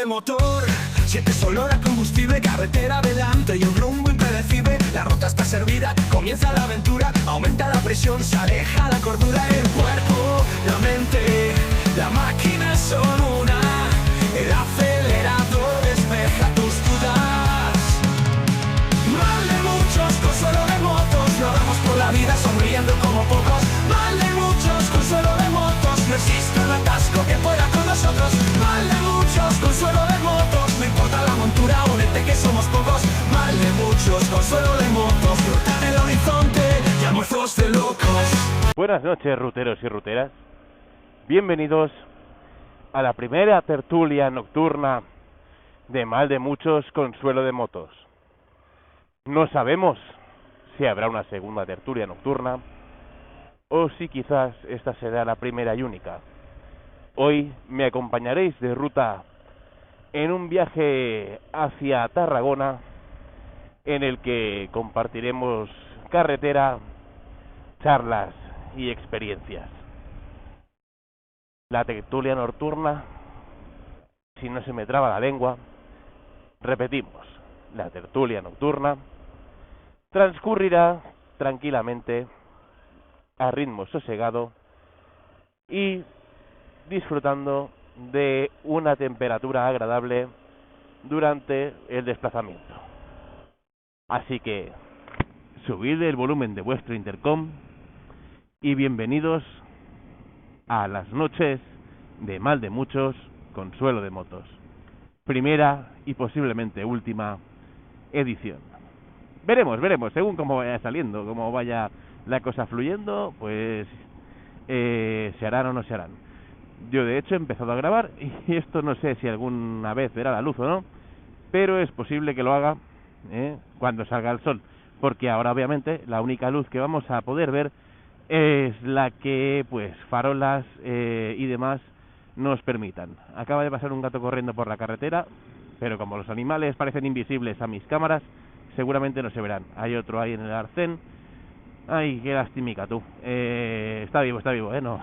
de motor. Sientes olor a combustible, carretera adelante y un rumbo impredecible. La ruta está servida, comienza la aventura. Aumenta la presión, se aleja la cordura. El cuerpo, la mente, la máquina son una. El acelerador despeja tus dudas. Mal de muchos, consuelo de motos. Rodamos por la vida sonriendo como pocos. Mal de muchos, consuelo de motos. No existe un atasco que pueda con nosotros. Mal de muchos, consuelo de motos. No importa la montura o de que somos pocos. Mal de muchos, consuelo de motos. Flotan el horizonte y almuerzos de locos. Buenas noches, ruteros y ruteras. Bienvenidos a la primera tertulia nocturna de Mal de muchos, consuelo de motos. No sabemos si habrá una segunda tertulia nocturna o si quizás esta será la primera y única. Hoy me acompañaréis de ruta en un viaje hacia Tarragona en el que compartiremos carretera, charlas y experiencias. La tertulia nocturna, si no se me traba la lengua, repetimos, la tertulia nocturna transcurrirá tranquilamente, a ritmo sosegado y disfrutando de una temperatura agradable durante el desplazamiento. Así que subid el volumen de vuestro intercom y bienvenidos a las noches de Mal de muchos, consuelo de motos. Primera y posiblemente última edición. Veremos, según cómo vaya saliendo, cómo vaya la cosa fluyendo, pues se harán o no se harán. Yo de hecho he empezado a grabar y esto no sé si alguna vez verá la luz o no, pero es posible que lo haga cuando salga el sol, porque ahora obviamente la única luz que vamos a poder ver es la que pues farolas y demás nos permitan. Acaba de pasar un gato corriendo por la carretera, pero como los animales parecen invisibles a mis cámaras, seguramente no se verán. Hay otro ahí en el arcén. Ay, qué lastimica tú. Está vivo, no.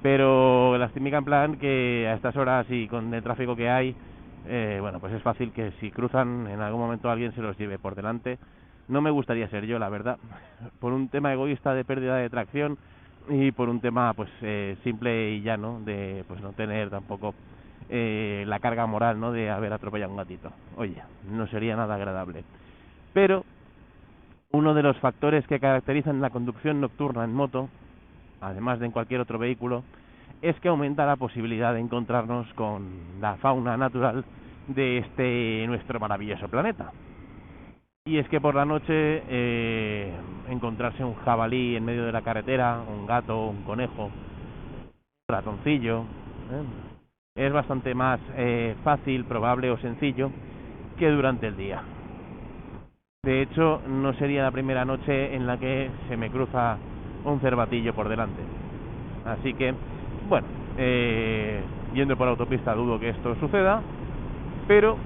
Pero lastimica en plan que a estas horas y con el tráfico que hay, bueno, pues es fácil que si cruzan en algún momento alguien se los lleve por delante. No me gustaría ser yo, la verdad, por un tema egoísta de pérdida de tracción y por un tema pues simple y llano de pues no tener tampoco la carga moral, ¿no?, de haber atropellado a un gatito. Oye, no sería nada agradable. Pero uno de los factores que caracterizan la conducción nocturna en moto, además de en cualquier otro vehículo, es que aumenta la posibilidad de encontrarnos con la fauna natural de este nuestro maravilloso planeta. Y es que por la noche encontrarse un jabalí en medio de la carretera, un gato, un conejo, un ratoncillo, es bastante más fácil, probable o sencillo que durante el día. De hecho, no sería la primera noche en la que se me cruza un cervatillo por delante. Así que, bueno, yendo por autopista dudo que esto suceda, pero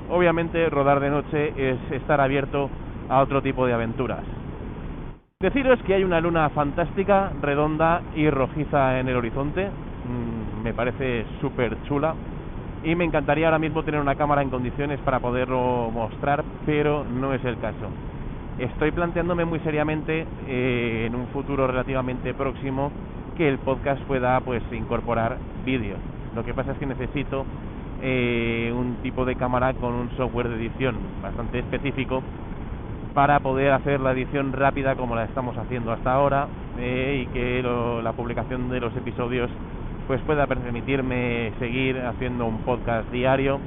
obviamente rodar de noche es estar abierto a otro tipo de aventuras. Deciros que hay una luna fantástica, redonda y rojiza en el horizonte. Me parece súper chula y me encantaría ahora mismo tener una cámara en condiciones para poderlo mostrar, pero no es el caso. Estoy planteándome muy seriamente en un futuro relativamente próximo que el podcast pueda pues incorporar vídeo. Lo que pasa es que necesito un tipo de cámara con un software de edición bastante específico para poder hacer la edición rápida como la estamos haciendo hasta ahora y que la publicación de los episodios pues pueda permitirme seguir haciendo un podcast diario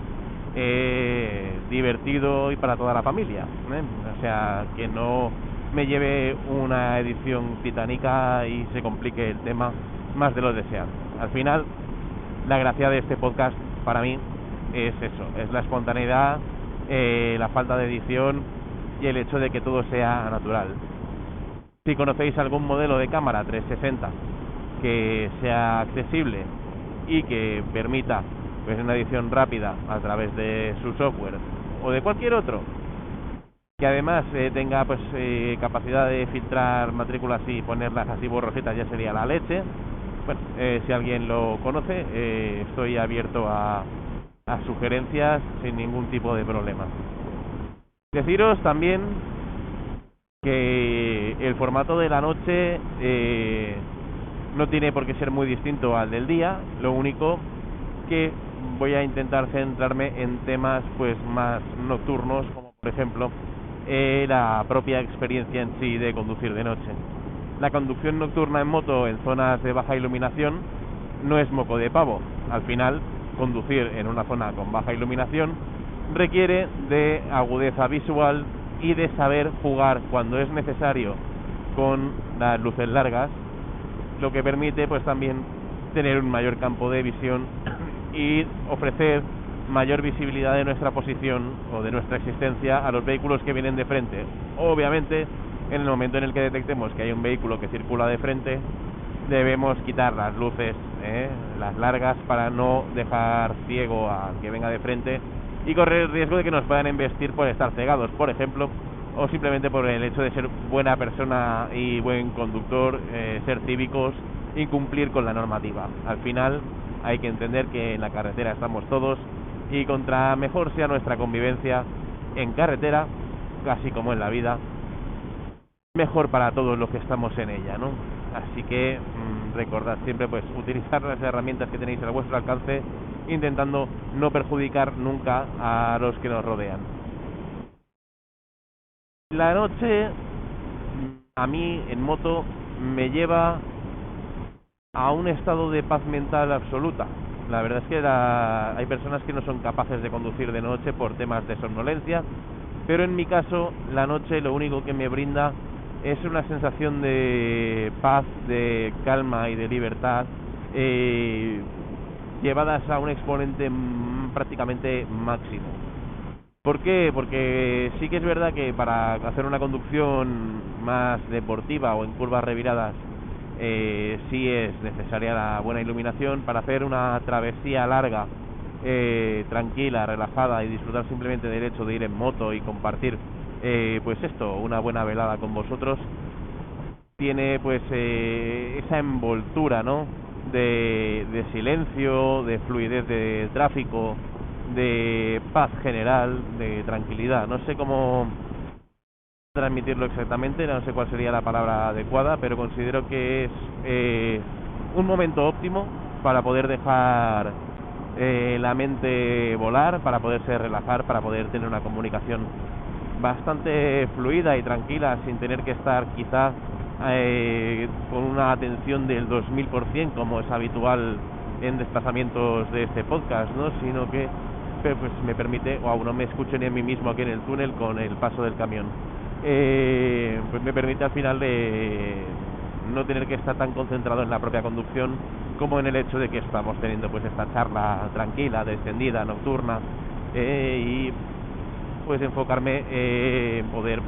divertido y para toda la familia, o sea, que no me lleve una edición titánica y se complique el tema más de lo deseado. Al final, la gracia de este podcast para mí es eso, es la espontaneidad, la falta de edición y el hecho de que todo sea natural. Si conocéis algún modelo de cámara 360 que sea accesible y que permita pues una edición rápida a través de su software o de cualquier otro, que además tenga pues capacidad de filtrar matrículas y ponerlas así borrositas, ya sería la leche. Bueno, si alguien lo conoce, estoy abierto a a sugerencias sin ningún tipo de problema. Deciros también que el formato de la noche no tiene por qué ser muy distinto al del día, lo único que voy a intentar centrarme en temas pues más nocturnos, como por ejemplo la propia experiencia en sí de conducir de noche. La conducción nocturna en moto en zonas de baja iluminación no es moco de pavo. Al final, conducir en una zona con baja iluminación requiere de agudeza visual y de saber jugar cuando es necesario con las luces largas, lo que permite pues también tener un mayor campo de visión y ofrecer mayor visibilidad de nuestra posición o de nuestra existencia a los vehículos que vienen de frente. Obviamente, en el momento en el que detectemos que hay un vehículo que circula de frente, debemos quitar las luces, las largas, para no dejar ciego al que venga de frente y correr el riesgo de que nos puedan embestir por estar cegados, por ejemplo, o simplemente por el hecho de ser buena persona y buen conductor, ser cívicos y cumplir con la normativa. Al final hay que entender que en la carretera estamos todos y contra mejor sea nuestra convivencia en carretera, casi como en la vida, mejor para todos los que estamos en ella, ¿no? Así que recordad siempre pues utilizar las herramientas que tenéis a vuestro alcance, intentando no perjudicar nunca a los que nos rodean. La noche a mí en moto me lleva a un estado de paz mental absoluta. La verdad es que hay personas que no son capaces de conducir de noche por temas de somnolencia, pero en mi caso la noche lo único que me brinda es una sensación de paz, de calma y de libertad, llevadas a un exponente prácticamente máximo. ¿Por qué? Porque sí que es verdad que para hacer una conducción más deportiva o en curvas reviradas sí es necesaria la buena iluminación. Para hacer una travesía larga, tranquila, relajada y disfrutar simplemente del hecho de ir en moto y compartir pues esto, una buena velada con vosotros, tiene pues esa envoltura, ¿no? de silencio, de fluidez de tráfico, de paz general, de tranquilidad. No sé cómo transmitirlo exactamente, no sé cuál sería la palabra adecuada, pero considero que es un momento óptimo para poder dejar la mente volar, para poderse relajar, para poder tener una comunicación bastante fluida y tranquila, sin tener que estar quizá con una atención del 2000%, como es habitual en desplazamientos de este podcast, ¿no? Sino que pues me permite, o aún no me escucho ni a mí mismo aquí en el túnel con el paso del camión, pues me permite al final no tener que estar tan concentrado en la propia conducción como en el hecho de que estamos teniendo pues esta charla tranquila, descendida, nocturna, y pues enfocarme en poder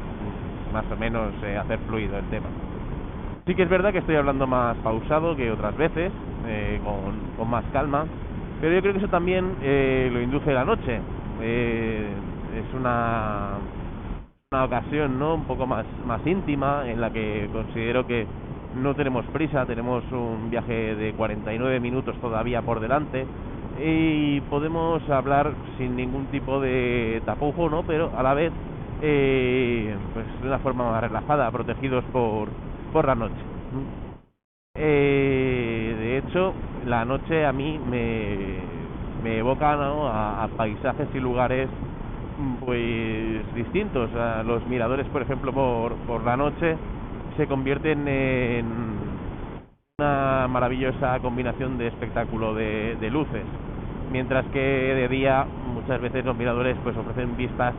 más o menos hacer fluido el tema. Sí que es verdad que estoy hablando más pausado que otras veces, con más calma, pero yo creo que eso también lo induce la noche. Es una ocasión, ¿no?, un poco más íntima, en la que considero que no tenemos prisa, tenemos un viaje de 49 minutos todavía por delante y podemos hablar sin ningún tipo de tapujo, ¿no?, pero a la vez pues de una forma más relajada, protegidos por la noche. De hecho, la noche a mí me evoca, ¿no?, a paisajes y lugares pues distintos. Los miradores, por ejemplo, por la noche se convierten en una maravillosa combinación de espectáculo de luces, mientras que de día muchas veces los miradores pues ofrecen vistas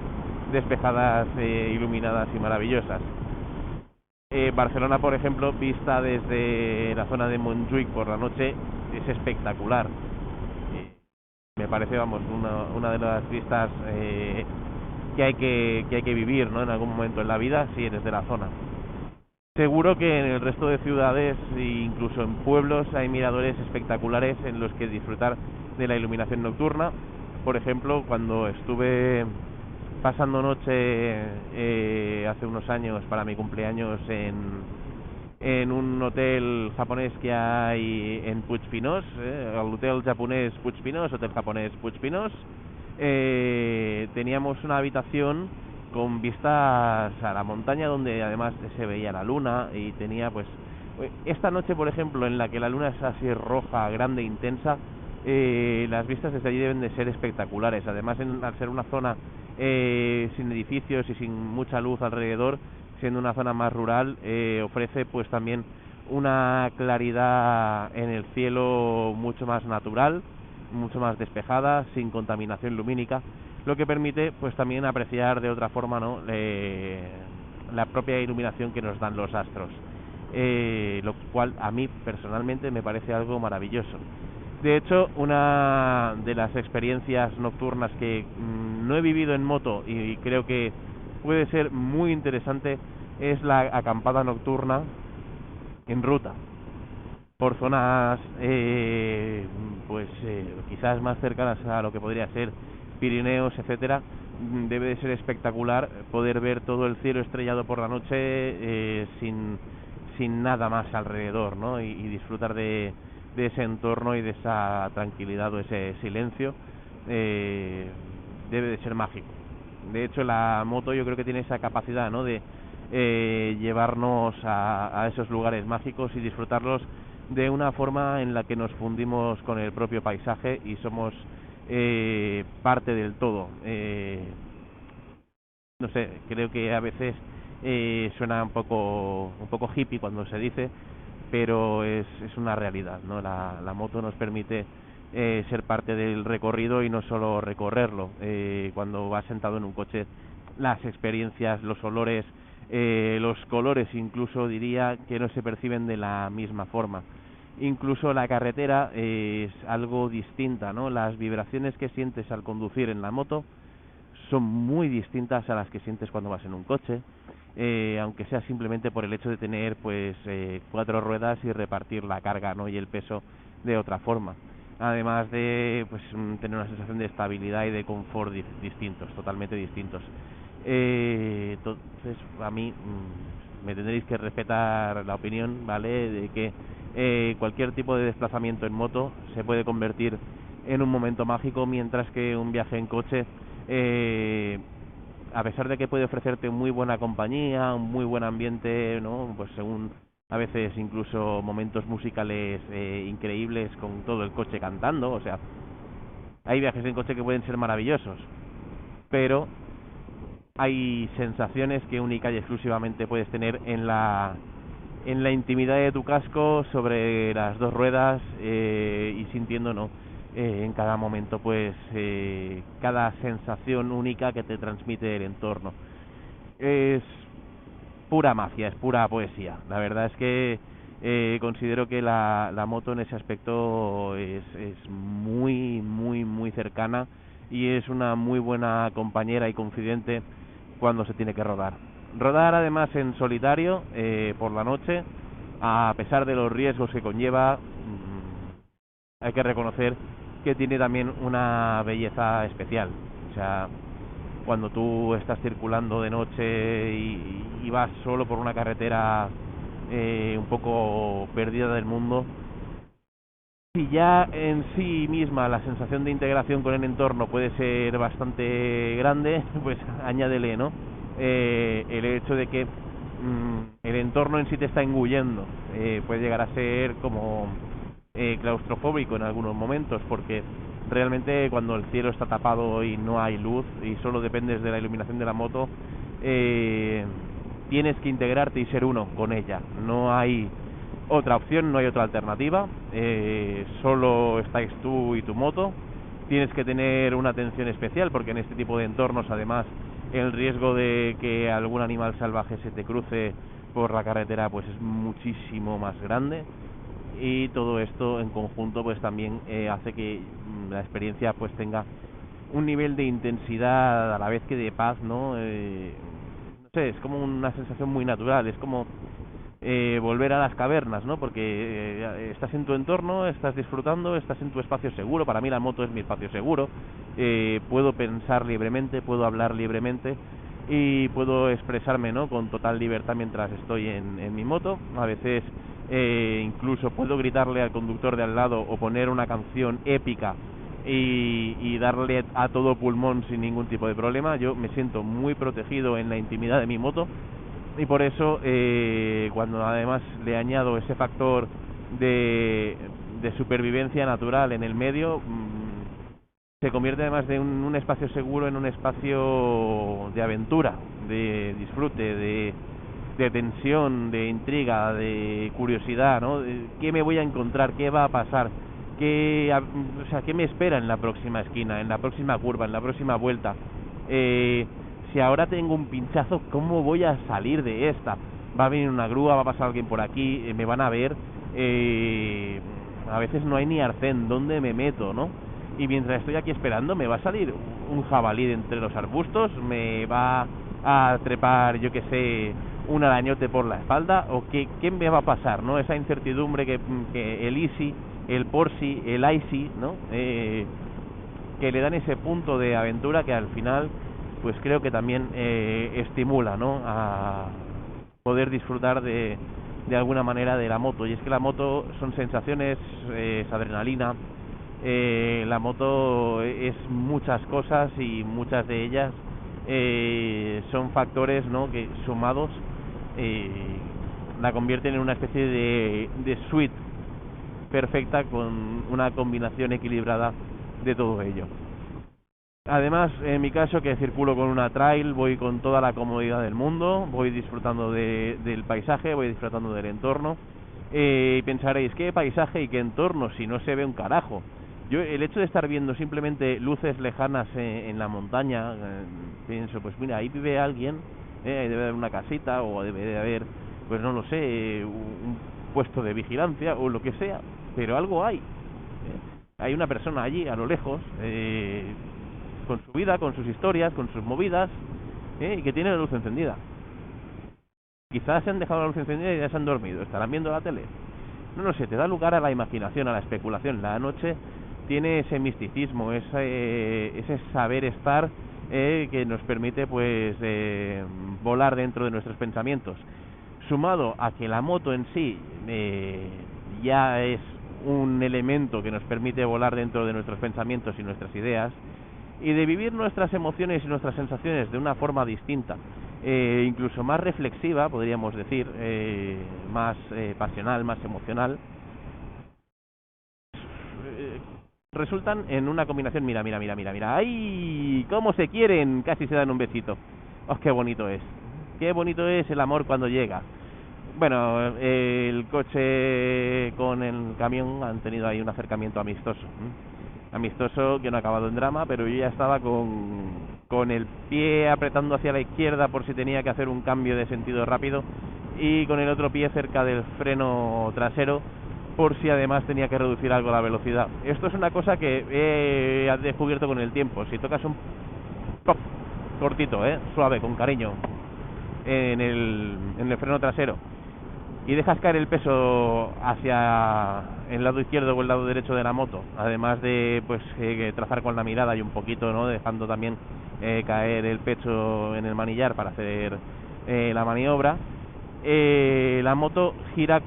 despejadas, iluminadas y maravillosas. Barcelona, por ejemplo, vista desde la zona de Montjuïc por la noche, es espectacular. Me parece, vamos, una de las vistas que hay que vivir, ¿no?, en algún momento en la vida, si eres de la zona. Seguro que en el resto de ciudades e incluso en pueblos hay miradores espectaculares en los que disfrutar de la iluminación nocturna. Por ejemplo, cuando estuve pasando noche hace unos años para mi cumpleaños en un hotel japonés que hay en Puigpinós, el hotel japonés Puigpinós, hotel japonés Puigpinós. Teníamos una habitación con vistas a la montaña, donde además se veía la luna, y tenía pues esta noche, por ejemplo, en la que la luna es así roja, grande, intensa, las vistas desde allí deben de ser espectaculares. Además, al ser una zona sin edificios y sin mucha luz alrededor, siendo una zona más rural, ofrece pues también una claridad en el cielo mucho más natural, mucho más despejada, sin contaminación lumínica, lo que permite pues también apreciar de otra forma, ¿no?, la propia iluminación que nos dan los astros, lo cual a mí personalmente me parece algo maravilloso. De hecho, una de las experiencias nocturnas que no he vivido en moto y creo que puede ser muy interesante es la acampada nocturna en ruta por zonas quizás más cercanas a lo que podría ser Pirineos, etcétera. Debe de ser espectacular poder ver todo el cielo estrellado por la noche sin nada más alrededor, ¿no? Y disfrutar de ese entorno y de esa tranquilidad o ese silencio. Debe de ser mágico. De hecho, la moto yo creo que tiene esa capacidad, ¿no?, de llevarnos a esos lugares mágicos y disfrutarlos de una forma en la que nos fundimos con el propio paisaje y somos parte del todo. No sé, creo que a veces suena un poco hippie cuando se dice, pero es una realidad, ¿no? La moto nos permite ser parte del recorrido y no solo recorrerlo. Cuando vas sentado en un coche, las experiencias, los olores, los colores incluso, diría, que no se perciben de la misma forma. Incluso la carretera es algo distinta, ¿no? Las vibraciones que sientes al conducir en la moto son muy distintas a las que sientes cuando vas en un coche, aunque sea simplemente por el hecho de tener pues 4 ruedas y repartir la carga, ¿no?, y el peso de otra forma. Además de pues tener una sensación de estabilidad y de confort distintos, totalmente distintos. Entonces, a mí me tendréis que respetar la opinión, ¿vale?, de que cualquier tipo de desplazamiento en moto se puede convertir en un momento mágico, mientras que un viaje en coche, a pesar de que puede ofrecerte muy buena compañía, un muy buen ambiente, ¿no?, pues según a veces incluso momentos musicales increíbles con todo el coche cantando, o sea, hay viajes en coche que pueden ser maravillosos, pero hay sensaciones que única y exclusivamente puedes tener en la intimidad de tu casco, sobre las 2 ruedas, y sintiendo, ¿no?, en cada momento pues cada sensación única que te transmite el entorno. Es pura magia, es pura poesía. La verdad es que considero que la moto en ese aspecto es muy muy cercana y es una muy buena compañera y confidente cuando se tiene que rodar. Rodar además en solitario por la noche, a pesar de los riesgos que conlleva, hay que reconocer que tiene también una belleza especial. O sea, cuando tú estás circulando de noche y vas solo por una carretera un poco perdida del mundo, si ya en sí misma la sensación de integración con el entorno puede ser bastante grande, pues añádele, ¿no?, el hecho de que el entorno en sí te está engullendo. Puede llegar a ser como claustrofóbico en algunos momentos, porque realmente cuando el cielo está tapado y no hay luz y solo dependes de la iluminación de la moto, tienes que integrarte y ser uno con ella. No hay otra opción, no hay otra alternativa. Solo estáis tú y tu moto. Tienes que tener una atención especial, porque en este tipo de entornos, además, el riesgo de que algún animal salvaje se te cruce por la carretera pues es muchísimo más grande. Y todo esto en conjunto pues también hace que la experiencia pues tenga un nivel de intensidad a la vez que de paz, ¿no? No sé, es como una sensación muy natural, es como volver a las cavernas, ¿no? Porque estás en tu entorno, estás disfrutando, estás en tu espacio seguro. Para mí la moto es mi espacio seguro. Puedo pensar libremente, puedo hablar libremente, y puedo expresarme, ¿no?, con total libertad mientras estoy en mi moto. A veces incluso puedo gritarle al conductor de al lado o poner una canción épica y darle a todo pulmón sin ningún tipo de problema. Yo me siento muy protegido en la intimidad de mi moto y por eso cuando además le añado ese factor de supervivencia natural en el medio, se convierte además de un espacio seguro en un espacio de aventura, de disfrute, de tensión, de intriga, de curiosidad, ¿no? ¿Qué me voy a encontrar? ¿Qué va a pasar? ¿Qué me espera en la próxima esquina, en la próxima curva, en la próxima vuelta? Si ahora tengo un pinchazo, ¿cómo voy a salir de esta? Va a venir una grúa, va a pasar alguien por aquí, me van a ver. A veces no hay ni arcén, ¿dónde me meto, no? Y mientras estoy aquí esperando, me va a salir un jabalí de entre los arbustos, me va a trepar, yo que sé, un arañote por la espalda, o qué me va a pasar, ¿no? Esa incertidumbre que el easy, el Porsche, el icy, ¿no? Que le dan ese punto de aventura que al final, pues creo que también estimula, ¿no?, a poder disfrutar de alguna manera de la moto. Y es que la moto son sensaciones, es adrenalina. La moto es muchas cosas y muchas de ellas son factores, ¿no?, que sumados la convierten en una especie de suite perfecta con una combinación equilibrada de todo ello. Además, en mi caso, que circulo con una trail, voy con toda la comodidad del mundo, voy disfrutando del paisaje, voy disfrutando del entorno. Y pensaréis, ¿qué paisaje y qué entorno si no se ve un carajo? Yo, el hecho de estar viendo simplemente luces lejanas en la montaña, pienso, pues mira, ahí vive alguien, debe haber una casita o debe de haber, pues no lo sé, un puesto de vigilancia o lo que sea, pero algo hay. Hay una persona allí a lo lejos, con su vida, con sus historias, con sus movidas, y que tiene la luz encendida. Quizás se han dejado la luz encendida y ya se han dormido, estarán viendo la tele. No lo sé, te da lugar a la imaginación, a la especulación. La noche tiene ese misticismo, ese saber estar que nos permite pues volar dentro de nuestros pensamientos. Sumado a que la moto en sí ya es un elemento que nos permite volar dentro de nuestros pensamientos y nuestras ideas, y de vivir nuestras emociones y nuestras sensaciones de una forma distinta, incluso más reflexiva, podríamos decir, más pasional, más emocional, resultan en una combinación. Mira, ¡ay! ¿Cómo se quieren? Casi se dan un besito. ¡Oh, qué bonito es! ¡Qué bonito es el amor cuando llega! Bueno, el coche con el camión han tenido ahí un acercamiento amistoso. Amistoso que no ha acabado en drama, pero yo ya estaba con el pie apretando hacia la izquierda por si tenía que hacer un cambio de sentido rápido, y con el otro pie cerca del freno trasero por si además tenía que reducir algo la velocidad. Esto es una cosa que he descubierto con el tiempo. Si tocas un pop cortito, suave, con cariño en el freno trasero y dejas caer el peso hacia el lado izquierdo o el lado derecho de la moto, además de pues trazar con la mirada y un poquito, ¿no?, dejando también caer el pecho en el manillar para hacer la maniobra, la moto gira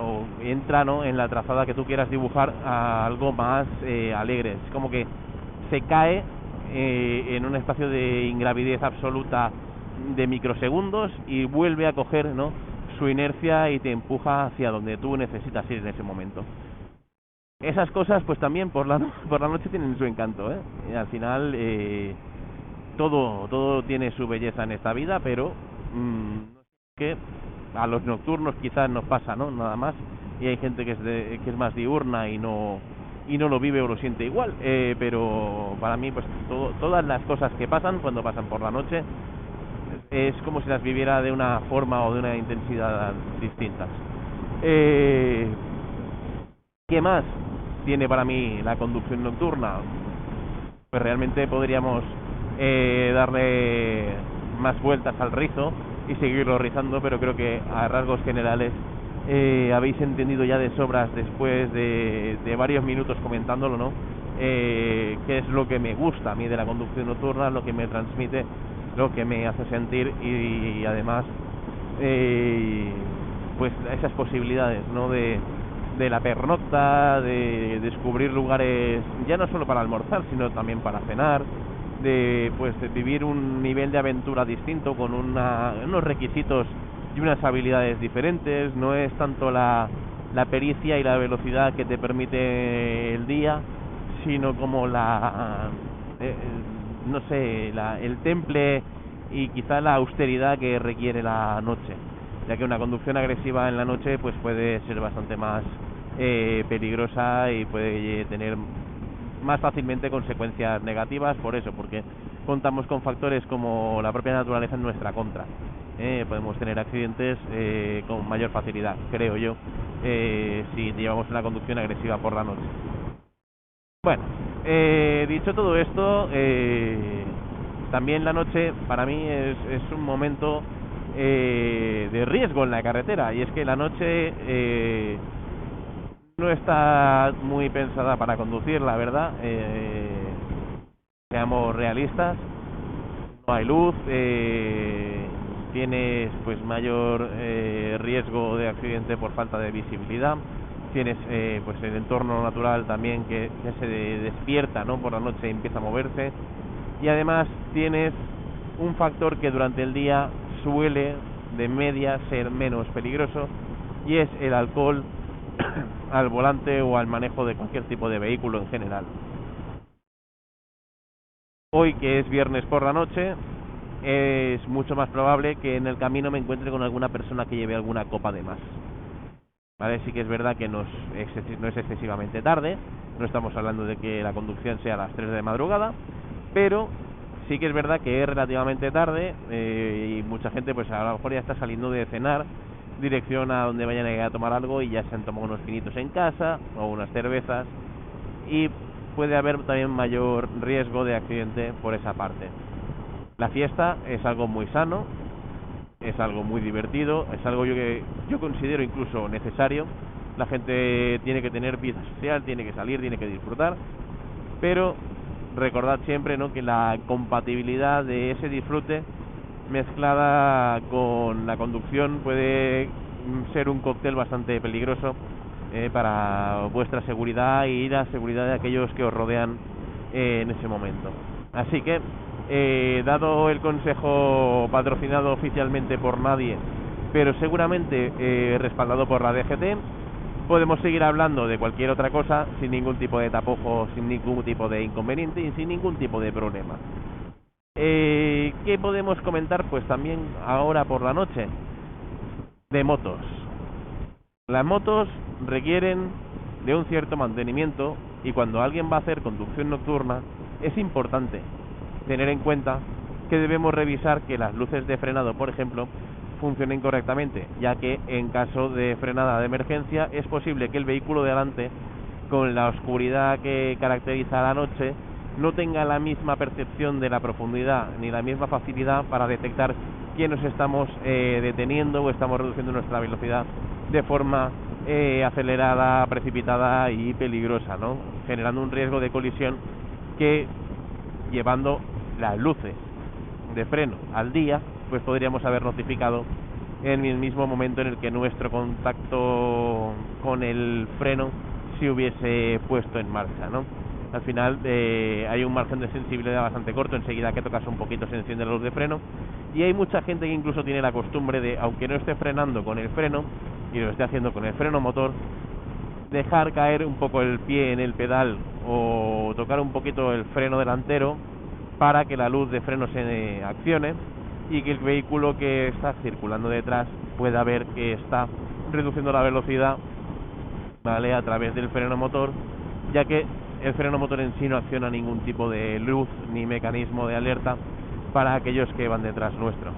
o entra, ¿no?, en la trazada que tú quieras dibujar a algo más alegre. Es como que se cae en un espacio de ingravidez absoluta de microsegundos y vuelve a coger, ¿no?, su inercia y te empuja hacia donde tú necesitas ir en ese momento. Esas cosas pues también por la noche tienen su encanto, y al final todo tiene su belleza en esta vida, pero que a los nocturnos quizás nos pasa, ¿no?, nada más, y hay gente que es más diurna y no lo vive o lo siente igual, pero para mí pues todas las cosas que pasan cuando pasan por la noche es como si las viviera de una forma o de una intensidad distintas. ¿Qué más tiene para mí la conducción nocturna? Pues realmente podríamos darle más vueltas al rizo y seguirlo rizando, pero creo que a rasgos generales habéis entendido ya de sobras después de varios minutos comentándolo, ¿no?, qué es lo que me gusta a mí de la conducción nocturna, lo que me transmite lo que me hace sentir, y además pues esas posibilidades, ¿no? de la pernocta, de descubrir lugares ya no solo para almorzar, sino también para cenar, de vivir un nivel de aventura distinto con unos requisitos y unas habilidades diferentes. No es tanto la pericia y la velocidad que te permite el día, sino como no sé, el temple y quizá la austeridad que requiere la noche, ya que una conducción agresiva en la noche pues puede ser bastante más peligrosa y puede tener más fácilmente consecuencias negativas, porque contamos con factores como la propia naturaleza en nuestra contra. Podemos tener accidentes con mayor facilidad, creo yo, si llevamos una conducción agresiva por la noche. Bueno, dicho todo esto, también la noche para mí es un momento de riesgo en la carretera, y es que la noche no está muy pensada para conducir, la verdad. Seamos realistas, no hay luz, tienes pues mayor riesgo de accidente por falta de visibilidad. Tienes pues el entorno natural también que se despierta, ¿no? Por la noche y empieza a moverse, y además tienes un factor que durante el día suele de media ser menos peligroso, y es el alcohol al volante o al manejo de cualquier tipo de vehículo en general. Hoy, que es viernes por la noche, es mucho más probable que en el camino me encuentre con alguna persona que lleve alguna copa de más. Vale, sí que es verdad que no es excesivamente tarde, no estamos hablando de que la conducción sea a las 3 de madrugada, pero sí que es verdad que es relativamente tarde, y mucha gente pues a lo mejor ya está saliendo de cenar, dirección a donde vayan a ir a tomar algo, y ya se han tomado unos pinitos en casa o unas cervezas, y puede haber también mayor riesgo de accidente por esa parte. La fiesta es algo muy sano, es algo muy divertido, es algo que yo considero incluso necesario. La gente tiene que tener vida social, tiene que salir, tiene que disfrutar, pero recordad siempre, ¿no?, que la compatibilidad de ese disfrute mezclada con la conducción puede ser un cóctel bastante peligroso para vuestra seguridad y la seguridad de aquellos que os rodean en ese momento. Así que, dado el consejo patrocinado oficialmente por nadie, pero seguramente respaldado por la DGT, podemos seguir hablando de cualquier otra cosa sin ningún tipo de tapujo, sin ningún tipo de inconveniente y sin ningún tipo de problema. ¿Qué podemos comentar pues también ahora por la noche? De motos. Las motos requieren de un cierto mantenimiento, y cuando alguien va a hacer conducción nocturna es importante tener en cuenta que debemos revisar que las luces de frenado, por ejemplo, funcionen correctamente, ya que en caso de frenada de emergencia es posible que el vehículo de delante, con la oscuridad que caracteriza la noche, no tenga la misma percepción de la profundidad ni la misma facilidad para detectar que nos estamos deteniendo o estamos reduciendo nuestra velocidad de forma acelerada, precipitada y peligrosa, ¿no?, generando un riesgo de colisión que, llevando las luces de freno al día, pues podríamos haber notificado en el mismo momento en el que nuestro contacto con el freno se hubiese puesto en marcha, ¿no? Al final hay un margen de sensibilidad bastante corto, enseguida que tocas un poquito se enciende la luz de freno, y hay mucha gente que incluso tiene la costumbre de, aunque no esté frenando con el freno y lo esté haciendo con el freno motor, dejar caer un poco el pie en el pedal o tocar un poquito el freno delantero para que la luz de freno se accione y que el vehículo que está circulando detrás pueda ver que está reduciendo la velocidad, ¿vale?, a través del freno motor, ya que el freno motor en sí no acciona ningún tipo de luz ni mecanismo de alerta para aquellos que van detrás nuestro.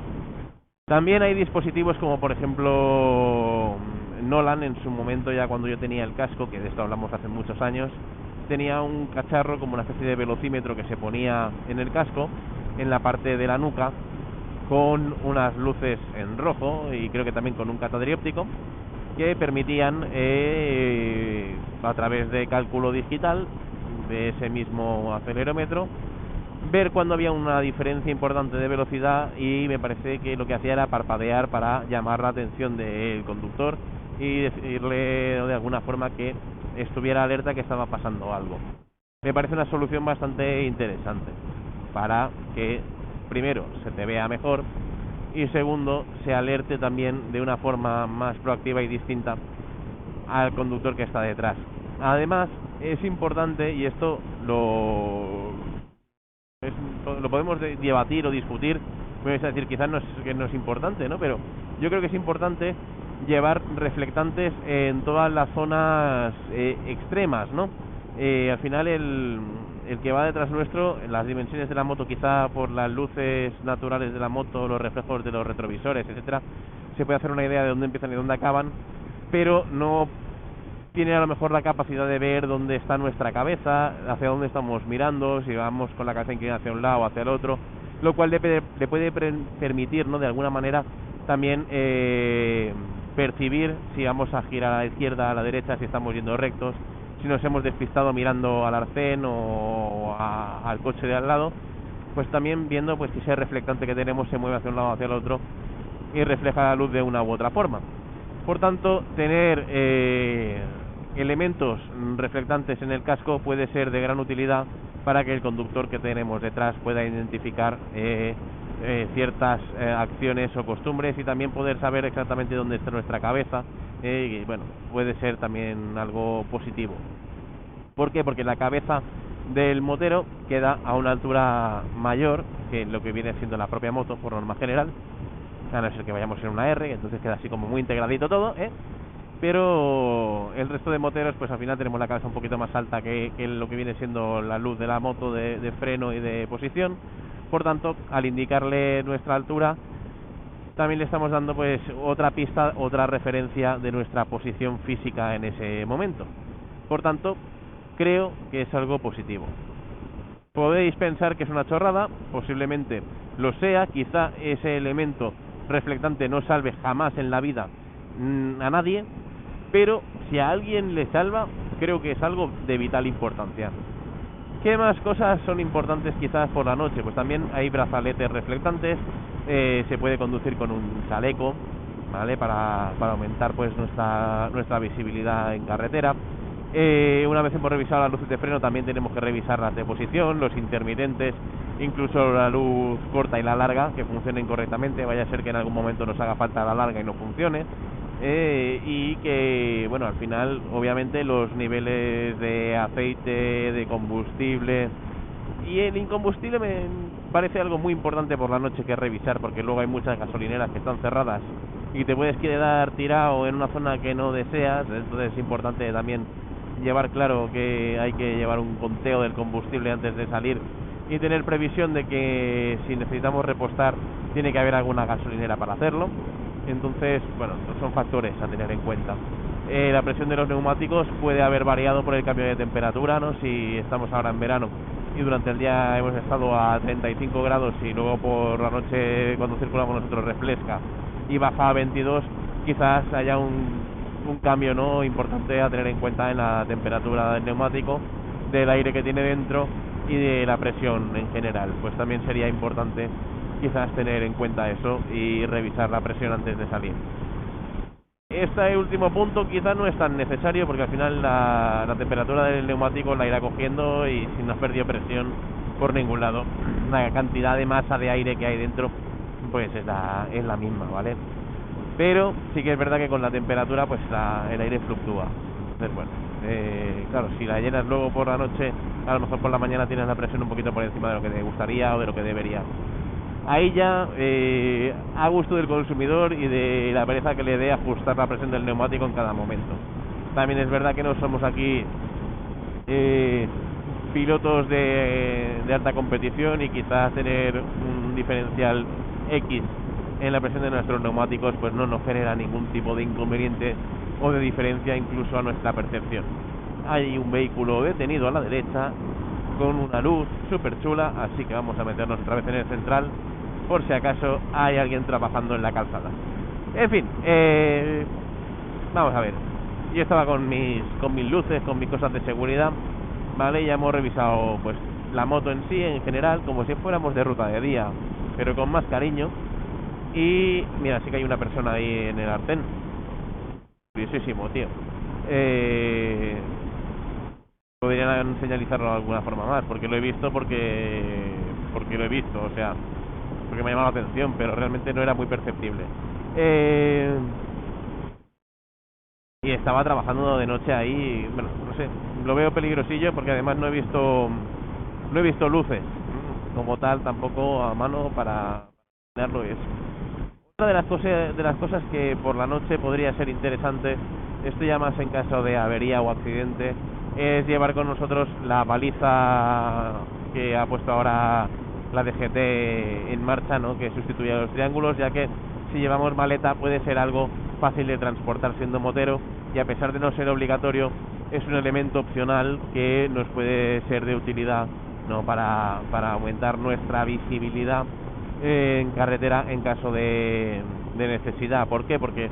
También hay dispositivos como por ejemplo Nolan, en su momento, ya cuando yo tenía el casco, que de esto hablamos hace muchos años, tenía un cacharro como una especie de velocímetro que se ponía en el casco, en la parte de la nuca, con unas luces en rojo y creo que también con un catadióptico, que permitían a través de cálculo digital de ese mismo acelerómetro ver cuando había una diferencia importante de velocidad, y me parece que lo que hacía era parpadear para llamar la atención del conductor y decirle de alguna forma que estuviera alerta que estaba pasando algo. Me parece una solución bastante interesante para que, primero, se te vea mejor y segundo, se alerte también de una forma más proactiva y distinta al conductor que está detrás. Además, es importante, y esto lo podemos debatir o discutir, me vais a decir quizás que no es importante, ¿no? Pero yo creo que es importante llevar reflectantes en todas las zonas extremas, ¿no? Al final el que va detrás nuestro, en las dimensiones de la moto, quizá por las luces naturales de la moto, los reflejos de los retrovisores, etcétera, se puede hacer una idea de dónde empiezan y dónde acaban, pero no tiene a lo mejor la capacidad de ver dónde está nuestra cabeza, hacia dónde estamos mirando, si vamos con la cabeza inclinada hacia un lado o hacia el otro, lo cual le puede permitir, ¿no?, de alguna manera también percibir si vamos a girar a la izquierda, a la derecha, si estamos yendo rectos, si nos hemos despistado mirando al arcén o al coche de al lado, pues también viendo pues si ese reflectante que tenemos se mueve hacia un lado o hacia el otro y refleja la luz de una u otra forma. Por tanto, tener elementos reflectantes en el casco puede ser de gran utilidad para que el conductor que tenemos detrás pueda identificar ciertas acciones o costumbres y también poder saber exactamente dónde está nuestra cabeza, y bueno, puede ser también algo positivo. ¿Por qué? Porque la cabeza del motero queda a una altura mayor que lo que viene siendo la propia moto por norma general, a no ser que vayamos en una R, entonces queda así como muy integradito todo, pero el resto de moteros pues al final tenemos la cabeza un poquito más alta que lo que viene siendo la luz de la moto de freno y de posición. Por tanto, al indicarle nuestra altura, también le estamos dando pues otra pista, otra referencia de nuestra posición física en ese momento. Por tanto, creo que es algo positivo. Podéis pensar que es una chorrada, posiblemente lo sea, quizá ese elemento reflectante no salve jamás en la vida a nadie, pero si a alguien le salva, creo que es algo de vital importancia. ¿Qué más cosas son importantes quizás por la noche? Pues también hay brazaletes reflectantes, se puede conducir con un chaleco, ¿vale?, para aumentar pues nuestra visibilidad en carretera. Una vez hemos revisado las luces de freno, también tenemos que revisar las de posición, los intermitentes, incluso la luz corta y la larga, que funcionen correctamente, vaya a ser que en algún momento nos haga falta la larga y no funcione. Y que, bueno, al final, obviamente, los niveles de aceite, de combustible y el incombustible me parece algo muy importante por la noche que revisar, porque luego hay muchas gasolineras que están cerradas y te puedes quedar tirado en una zona que no deseas. Entonces es importante también llevar claro que hay que llevar un conteo del combustible antes de salir y tener previsión de que si necesitamos repostar tiene que haber alguna gasolinera para hacerlo. Entonces, bueno, son factores a tener en cuenta. La presión de los neumáticos puede haber variado por el cambio de temperatura, ¿no? Si estamos ahora en verano y durante el día hemos estado a 35 grados y luego por la noche cuando circulamos nosotros refresca y baja a 22, quizás haya un cambio, ¿no?, importante a tener en cuenta en la temperatura del neumático, del aire que tiene dentro y de la presión en general. Pues también sería importante quizás tener en cuenta eso y revisar la presión antes de salir. Este último punto quizás no es tan necesario porque al final la temperatura del neumático la irá cogiendo y si no has perdido presión por ningún lado, la cantidad de masa de aire que hay dentro pues es la misma, ¿vale? Pero sí que es verdad que con la temperatura pues el aire fluctúa. Entonces, bueno, claro, si la llenas luego por la noche, a lo mejor por la mañana tienes la presión un poquito por encima de lo que te gustaría o de lo que debería. Ahí ya, a gusto del consumidor y de la pereza que le dé ajustar la presión del neumático en cada momento. También es verdad que no somos aquí pilotos de alta competición y quizás tener un diferencial X en la presión de nuestros neumáticos pues no nos genera ningún tipo de inconveniente o de diferencia incluso a nuestra percepción. Hay un vehículo detenido a la derecha con una luz súper chula, así que vamos a meternos otra vez en el central por si acaso hay alguien trabajando en la calzada. En fin, vamos a ver. Yo estaba con mis luces, con mis cosas de seguridad, vale, ya hemos revisado pues la moto en sí, en general, como si fuéramos de ruta de día, pero con más cariño. Y mira, sí que hay una persona ahí en el artén. Curiosísimo, tío. Podrían señalizarlo de alguna forma más, porque lo he visto, porque lo he visto, o sea, porque me ha llamado la atención, pero realmente no era muy perceptible. Y estaba trabajando de noche ahí, bueno, no sé, lo veo peligrosillo porque además no he visto luces como tal tampoco a mano para tenerlo. Es una de las cosas que por la noche podría ser interesante, esto ya más en caso de avería o accidente, es llevar con nosotros la baliza que ha puesto ahora la DGT en marcha, ¿no? Que sustituye a los triángulos, ya que si llevamos maleta puede ser algo fácil de transportar siendo motero, y a pesar de no ser obligatorio, es un elemento opcional que nos puede ser de utilidad, ¿no? Para aumentar nuestra visibilidad en carretera en caso de necesidad. ¿Por qué? Porque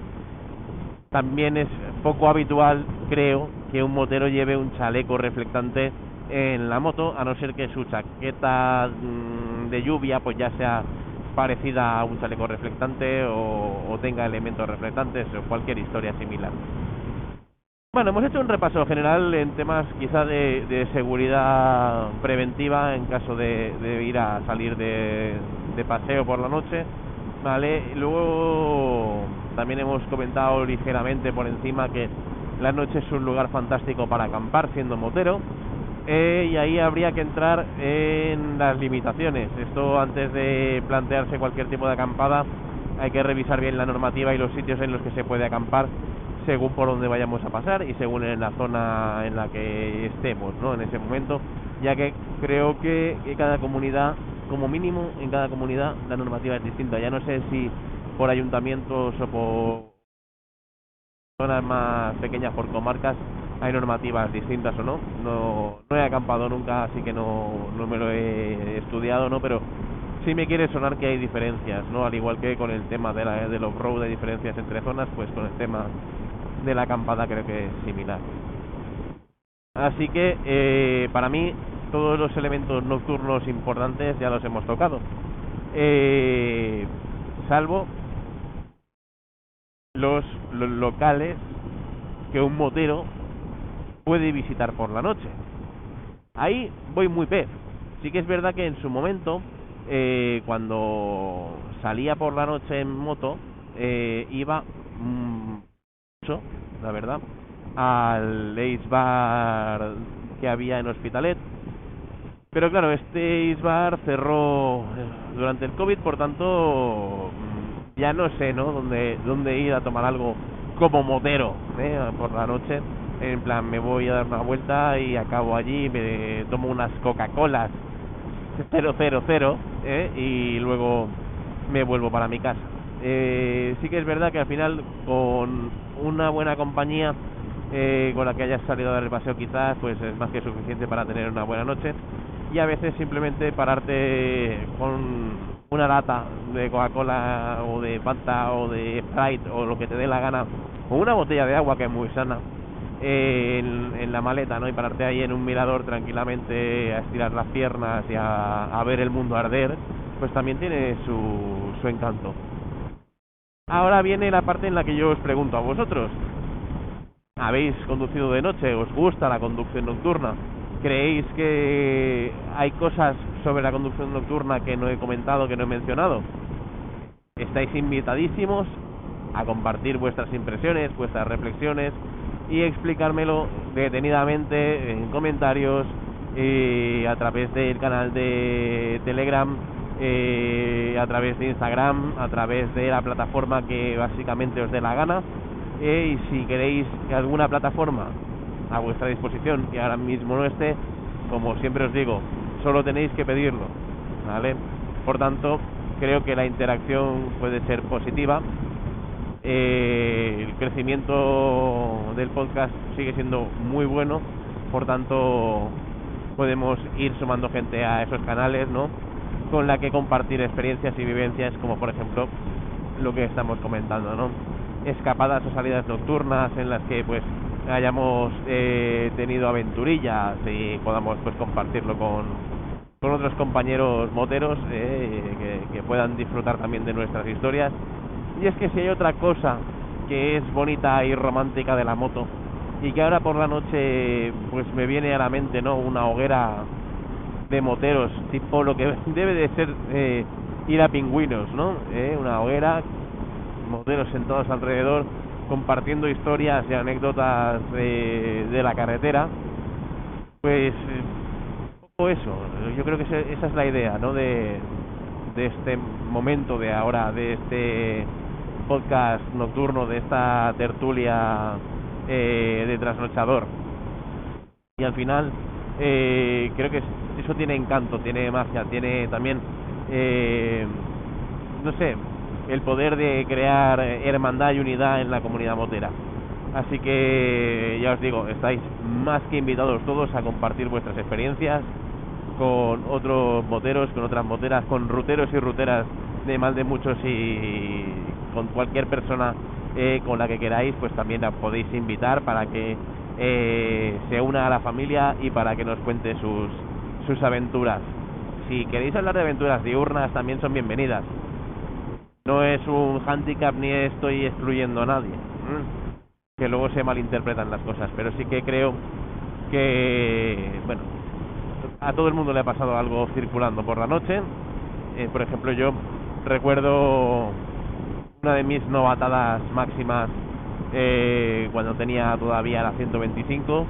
también es poco habitual, creo, que un motero lleve un chaleco reflectante en la moto, a no ser que su chaqueta de lluvia pues ya sea parecida a un chaleco reflectante o tenga elementos reflectantes o cualquier historia similar. Bueno, hemos hecho un repaso general en temas quizá de seguridad preventiva en caso de ir a salir de paseo por la noche, ¿vale? Y luego también hemos comentado ligeramente por encima que la noche es un lugar fantástico para acampar siendo motero, y ahí habría que entrar en las limitaciones. Esto, antes de plantearse cualquier tipo de acampada, hay que revisar bien la normativa y los sitios en los que se puede acampar según por donde vayamos a pasar y según en la zona en la que estemos, ¿no? En ese momento, ya que creo que cada comunidad, como mínimo en cada comunidad, la normativa es distinta. Ya no sé si por ayuntamientos o por zonas más pequeñas, por comarcas, hay normativas distintas o no. No he acampado nunca, así que no me lo he estudiado, ¿no? Pero sí me quiere sonar que hay diferencias, ¿no? Al igual que con el tema del off-road hay diferencias entre zonas, pues con el tema de la acampada creo que es similar. Así que para mí todos los elementos nocturnos importantes ya los hemos tocado, salvo los locales que un motero puede visitar por la noche. Ahí voy muy pez. Sí que es verdad que en su momento, cuando salía por la noche en moto, iba mucho, la verdad, al Ace Bar que había en Hospitalet. Pero claro, este Ace Bar cerró durante el COVID, por tanto ya no sé, ¿no? dónde ir a tomar algo como motero, por la noche. En plan, me voy a dar una vuelta y acabo allí, me tomo unas Coca-Colas 000, y luego me vuelvo para mi casa. Sí que es verdad que al final, con una buena compañía con la que hayas salido a dar el paseo, quizás pues es más que suficiente para tener una buena noche. Y a veces simplemente pararte con una lata de Coca-Cola o de Fanta o de Sprite o lo que te dé la gana, o una botella de agua que es muy sana, en la maleta, ¿no? Y pararte ahí en un mirador tranquilamente a estirar las piernas y a ver el mundo arder, pues también tiene su encanto. Ahora viene la parte en la que yo os pregunto a vosotros: ¿habéis conducido de noche? ¿Os gusta la conducción nocturna? ¿Creéis que hay cosas sobre la conducción nocturna que no he comentado, que no he mencionado? Estáis invitadísimos a compartir vuestras impresiones, vuestras reflexiones y explicármelo detenidamente en comentarios, a través del canal de Telegram, a través de Instagram, a través de la plataforma que básicamente os dé la gana. Y si queréis alguna plataforma a vuestra disposición que ahora mismo no esté, como siempre os digo, solo tenéis que pedirlo, ¿vale? Por tanto, creo que la interacción puede ser positiva. El crecimiento del podcast sigue siendo muy bueno, por tanto podemos ir sumando gente a esos canales, ¿no? Con la que compartir experiencias y vivencias, como por ejemplo lo que estamos comentando, ¿no? Escapadas o salidas nocturnas en las que pues hayamos tenido aventurillas y podamos pues compartirlo con otros compañeros moteros que puedan disfrutar también de nuestras historias. Y es que si hay otra cosa que es bonita y romántica de la moto, y que ahora por la noche pues me viene a la mente, ¿no?, una hoguera de moteros, tipo lo que debe de ser ir a Pingüinos, ¿no? Una hoguera, moteros sentados alrededor, compartiendo historias y anécdotas de la carretera. Pues un poco eso, yo creo que esa es la idea, ¿no?, de este momento de ahora, de este podcast nocturno, de esta tertulia de trasnochador. Y al final creo que eso tiene encanto, tiene magia, tiene también no sé, el poder de crear hermandad y unidad en la comunidad motera. Así que ya os digo, estáis más que invitados todos a compartir vuestras experiencias con otros moteros, con otras moteras, con ruteros y ruteras de mal de muchos, y con cualquier persona con la que queráis, pues también la podéis invitar para que se una a la familia y para que nos cuente sus aventuras. Si queréis hablar de aventuras diurnas, también son bienvenidas. No es un hándicap ni estoy excluyendo a nadie, que luego se malinterpretan las cosas, pero sí que creo que, bueno, a todo el mundo le ha pasado algo circulando por la noche. Por ejemplo, yo recuerdo una de mis novatadas máximas cuando tenía todavía la 125,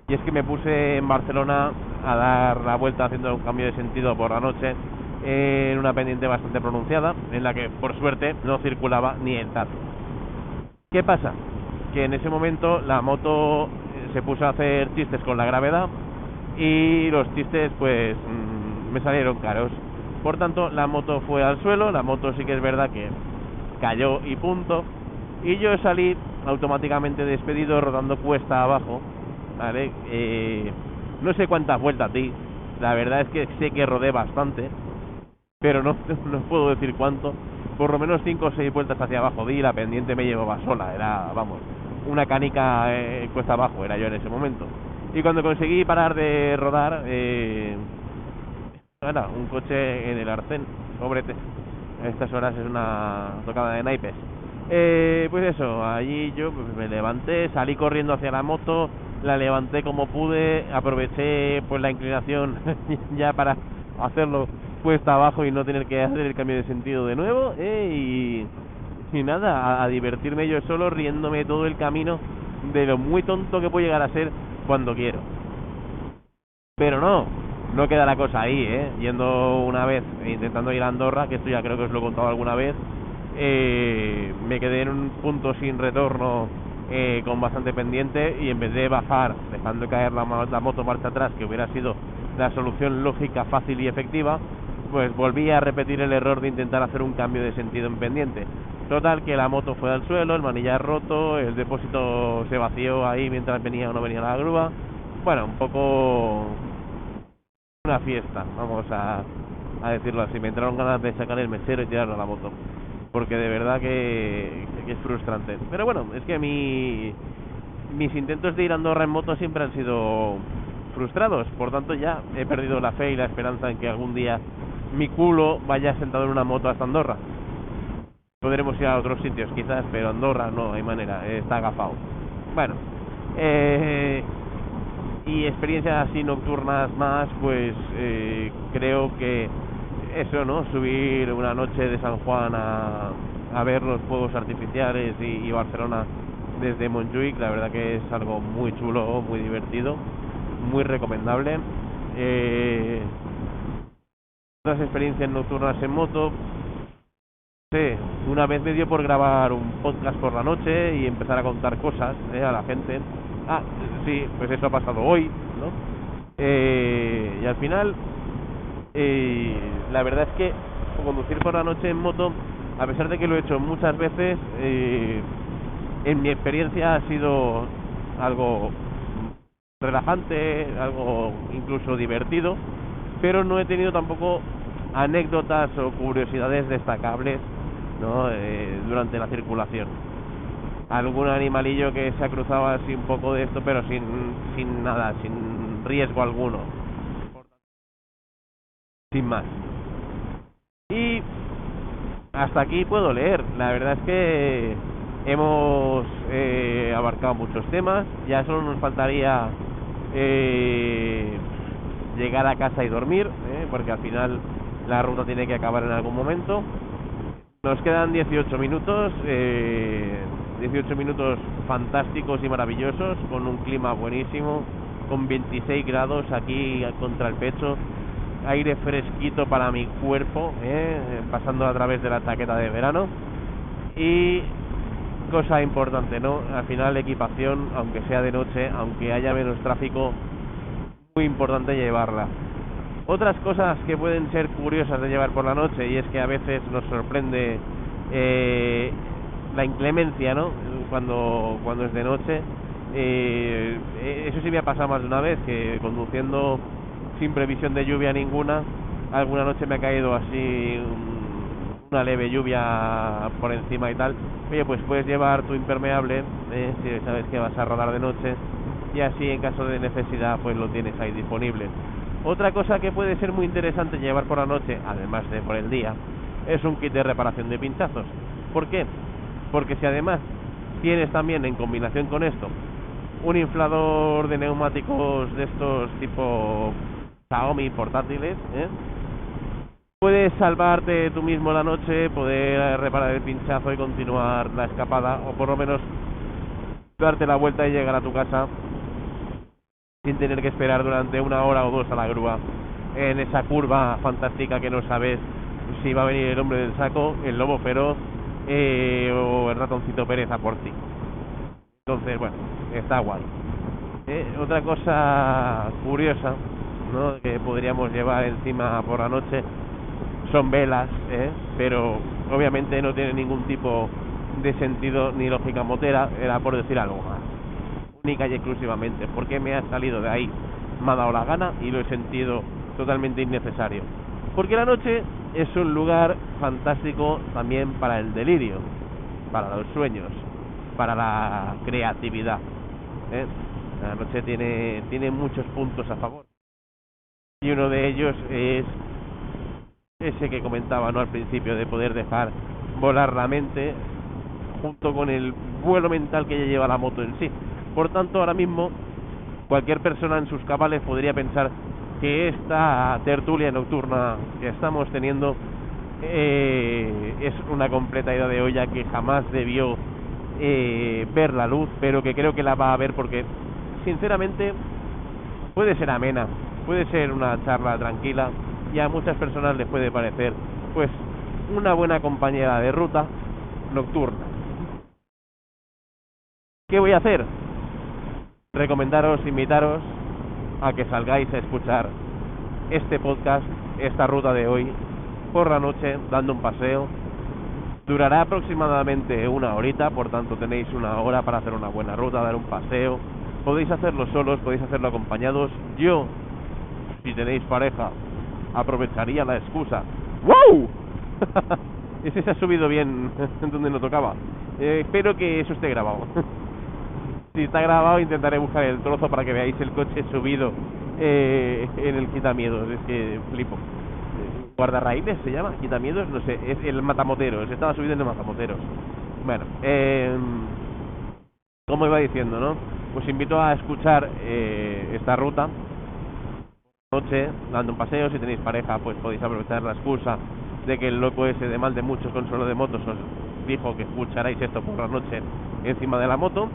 y es que me puse en Barcelona a dar la vuelta haciendo un cambio de sentido por la noche en una pendiente bastante pronunciada, en la que por suerte no circulaba ni el tato. ¿Qué pasa? Que en ese momento la moto se puso a hacer chistes con la gravedad, y los chistes pues me salieron caros. Por tanto, la moto fue al suelo. La moto sí que es verdad que cayó y punto, y yo salí automáticamente despedido rodando cuesta abajo, ¿vale? No sé cuántas vueltas di, la verdad es que sé que rodé bastante, pero no puedo decir cuánto. Por lo menos 5 o 6 vueltas hacia abajo di, y la pendiente me llevaba sola. Era, vamos, una canica cuesta abajo era yo en ese momento. Y cuando conseguí parar de rodar, un coche en el arcén, pobrete. A estas horas es una tocada de naipes. Pues eso, allí yo me levanté, salí corriendo hacia la moto, la levanté como pude, aproveché pues la inclinación ya para hacerlo cuesta abajo y no tener que hacer el cambio de sentido de nuevo, y nada, a divertirme yo solo, riéndome todo el camino de lo muy tonto que puedo llegar a ser cuando quiero. Pero no queda la cosa ahí, yendo una vez, intentando ir a Andorra, que esto ya creo que os lo he contado alguna vez, me quedé en un punto sin retorno con bastante pendiente, y en vez de bajar dejando caer la moto marcha atrás, que hubiera sido la solución lógica, fácil y efectiva, pues volví a repetir el error de intentar hacer un cambio de sentido en pendiente. Total, que la moto fue al suelo, el manillar roto, el depósito se vació ahí mientras venía o no venía la grúa. Bueno, un poco una fiesta, vamos a decirlo así. Me entraron ganas de sacar el mechero y tirarlo a la moto, porque de verdad que es frustrante. Pero bueno, es que mis intentos de ir a Andorra en moto siempre han sido frustrados. Por tanto, ya he perdido la fe y la esperanza en que algún día mi culo vaya sentado en una moto hasta Andorra. Podremos ir a otros sitios quizás, pero Andorra no hay manera, está agafado. Bueno, y experiencias así nocturnas más, pues creo que eso, ¿no? Subir una noche de San Juan a ver los fuegos artificiales y Barcelona desde Montjuic, la verdad que es algo muy chulo, muy divertido, muy recomendable. Otras experiencias nocturnas en moto, sí, una vez me dio por grabar un podcast por la noche y empezar a contar cosas a la gente. Sí, pues eso ha pasado hoy, ¿no? Y al final, la verdad es que conducir por la noche en moto, a pesar de que lo he hecho muchas veces, en mi experiencia ha sido algo relajante, algo incluso divertido, pero no he tenido tampoco anécdotas o curiosidades destacables, ¿no? Durante la circulación. Algún animalillo que se ha cruzado así un poco de esto, pero sin nada, sin riesgo alguno. sin más. Y hasta aquí puedo leer. La verdad es que hemos abarcado muchos temas. Ya solo nos faltaría llegar a casa y dormir, porque al final la ruta tiene que acabar en algún momento. Nos quedan 18 minutos, 18 minutos fantásticos y maravillosos, con un clima buenísimo, con 26 grados aquí contra el pecho, aire fresquito para mi cuerpo, pasando a través de la chaqueta de verano. Y cosa importante, ¿no? Al final equipación, aunque sea de noche, aunque haya menos tráfico, muy importante llevarla. Otras cosas que pueden ser curiosas de llevar por la noche, y es que a veces nos sorprende la inclemencia, ¿no? Cuando es de noche. Eso sí me ha pasado más de una vez, que conduciendo sin previsión de lluvia ninguna, alguna noche me ha caído así una leve lluvia por encima y tal. Oye, pues puedes llevar tu impermeable, si sabes que vas a rodar de noche, y así en caso de necesidad pues lo tienes ahí disponible. Otra cosa que puede ser muy interesante llevar por la noche, además de por el día, es un kit de reparación de pinchazos. ¿Por qué? Porque si además tienes también en combinación con esto un inflador de neumáticos de estos tipo Xiaomi portátiles, puedes salvarte tú mismo la noche, poder reparar el pinchazo y continuar la escapada, o por lo menos darte la vuelta y llegar a tu casa sin tener que esperar durante 1 hora o 2 a la grúa en esa curva fantástica que no sabes si va a venir el hombre del saco, el lobo feroz o el ratoncito Pérez a por ti. Entonces, bueno, está guay. Otra cosa curiosa, ¿no?, que podríamos llevar encima por la noche son velas, pero obviamente no tiene ningún tipo de sentido ni lógica motera, era por decir algo más. Única y exclusivamente porque me ha salido de ahí, me ha dado la gana y lo he sentido totalmente innecesario. Porque la noche es un lugar fantástico también para el delirio, para los sueños, para la creatividad. La noche tiene muchos puntos a favor. Y uno de ellos es ese que comentaba, ¿no?, al principio, de poder dejar volar la mente junto con el vuelo mental que ya lleva la moto en sí. Por tanto, ahora mismo cualquier persona en sus cabales podría pensar que esta tertulia nocturna que estamos teniendo es una completa ida de olla que jamás debió ver la luz, pero que creo que la va a ver porque, sinceramente, puede ser amena, puede ser una charla tranquila y a muchas personas les puede parecer pues una buena compañera de ruta nocturna. ¿Qué voy a hacer? Recomendaros, invitaros a que salgáis a escuchar este podcast, esta ruta de hoy, por la noche, dando un paseo. Durará aproximadamente 1 horita, por tanto tenéis 1 hora para hacer una buena ruta, dar un paseo. Podéis hacerlo solos, podéis hacerlo acompañados. Yo, si tenéis pareja, aprovecharía la excusa. ¡Wow! Ese se ha subido bien donde no tocaba. Espero que eso esté grabado. Si está grabado, intentaré buscar el trozo para que veáis el coche subido en el quitamiedos. Es que flipo. Guardarraíles se llama, quitamiedos, no sé, es el matamoteros. Estaba subido en el matamoteros. Bueno, como iba diciendo, ¿no? Os invito a escuchar esta ruta noche, dando un paseo. Si tenéis pareja, pues podéis aprovechar la excusa de que el loco ese de mal de muchos con solo de motos os dijo que escucharais esto por la noche encima de la moto,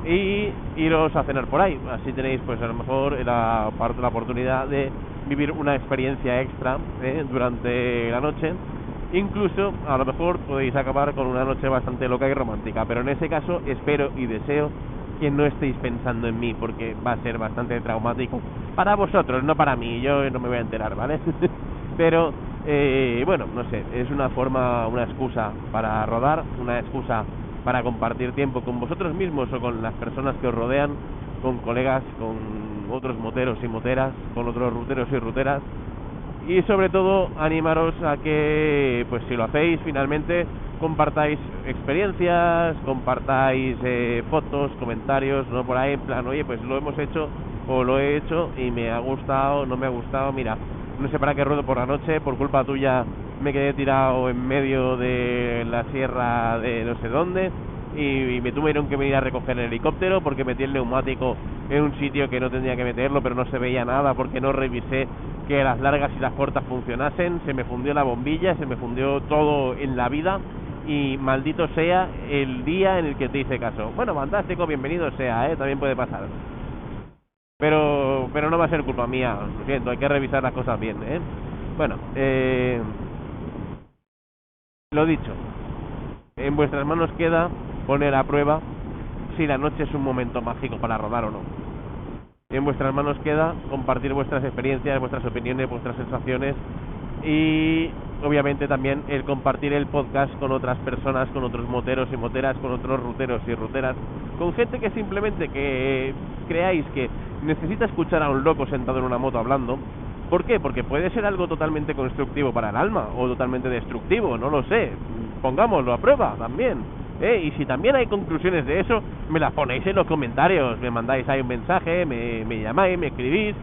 y iros a cenar por ahí. Así tenéis pues a lo mejor la oportunidad de vivir una experiencia extra durante la noche. Incluso a lo mejor podéis acabar con una noche bastante loca y romántica, pero en ese caso espero y deseo que no estéis pensando en mí, porque va a ser bastante traumático para vosotros, no para mí. Yo no me voy a enterar, ¿vale? Pero bueno, no sé, es una forma, una excusa para rodar, una excusa para compartir tiempo con vosotros mismos o con las personas que os rodean, con colegas, con otros moteros y moteras, con otros ruteros y ruteras. Y sobre todo animaros a que, pues si lo hacéis, finalmente compartáis experiencias, compartáis fotos, comentarios, no por ahí en plan, oye, pues lo hemos hecho o lo he hecho y me ha gustado, no me ha gustado. Mira, no sé para qué ruedo por la noche, por culpa tuya me quedé tirado en medio de la sierra de no sé dónde y me tuvieron que venir a recoger el helicóptero porque metí el neumático en un sitio que no tendría que meterlo, pero no se veía nada porque no revisé que las largas y las cortas funcionasen. Se me fundió la bombilla, se me fundió todo en la vida y maldito sea el día en el que te hice caso. Bueno, fantástico, bienvenido sea, también puede pasar. Pero no va a ser culpa mía, lo siento, hay que revisar las cosas bien, Bueno, lo dicho, en vuestras manos queda poner a prueba si la noche es un momento mágico para rodar o no. En vuestras manos queda compartir vuestras experiencias, vuestras opiniones, vuestras sensaciones y obviamente también el compartir el podcast con otras personas, con otros moteros y moteras, con otros ruteros y ruteras, con gente que simplemente que creáis que necesita escuchar a un loco sentado en una moto hablando. ¿Por qué? Porque puede ser algo totalmente constructivo para el alma o totalmente destructivo, no lo sé. Pongámoslo a prueba también. Y si también hay conclusiones de eso, me las ponéis en los comentarios, me mandáis ahí un mensaje, me llamáis, me escribís,